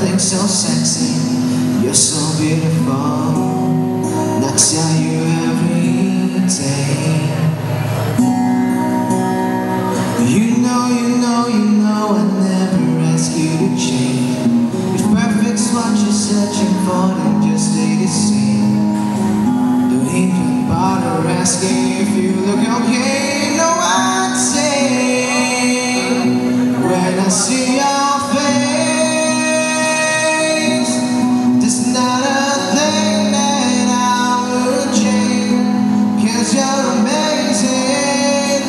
everything's so sexy. You're so beautiful, and I tell you every day. You know I never ask you to change. If perfect's what you're searching for, then just stay the same. Don't even bother asking if you look okay. You know I'd say when I see your face, there's not a thing that I would change, 'cause you're amazing,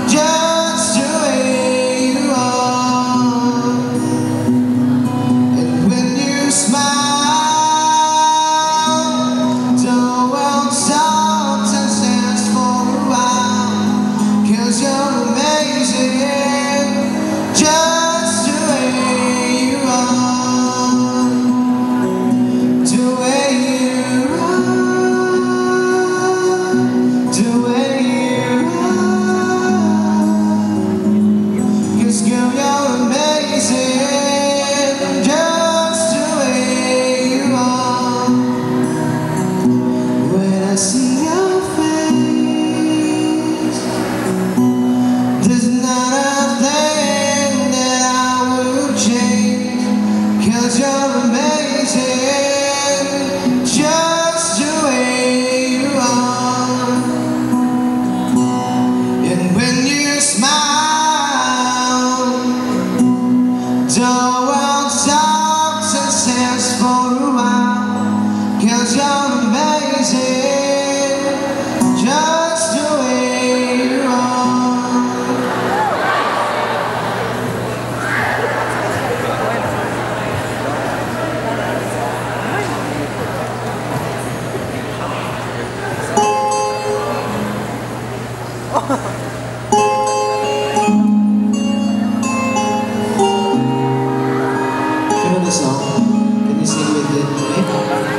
just the way you are. And when you smile, the world stops and stands for a while, 'cause you're amazing, just the way you are. The way you are, the way you are, 'cause girl, you're amazing, just the way you are. When I see your face, there's not a thing that I would change, 'cause you're amazing, just the way you are. And when you smile, the world stops and stands for a while, 'cause you're amazing, just the way you are. If you know the song, can you sing with it?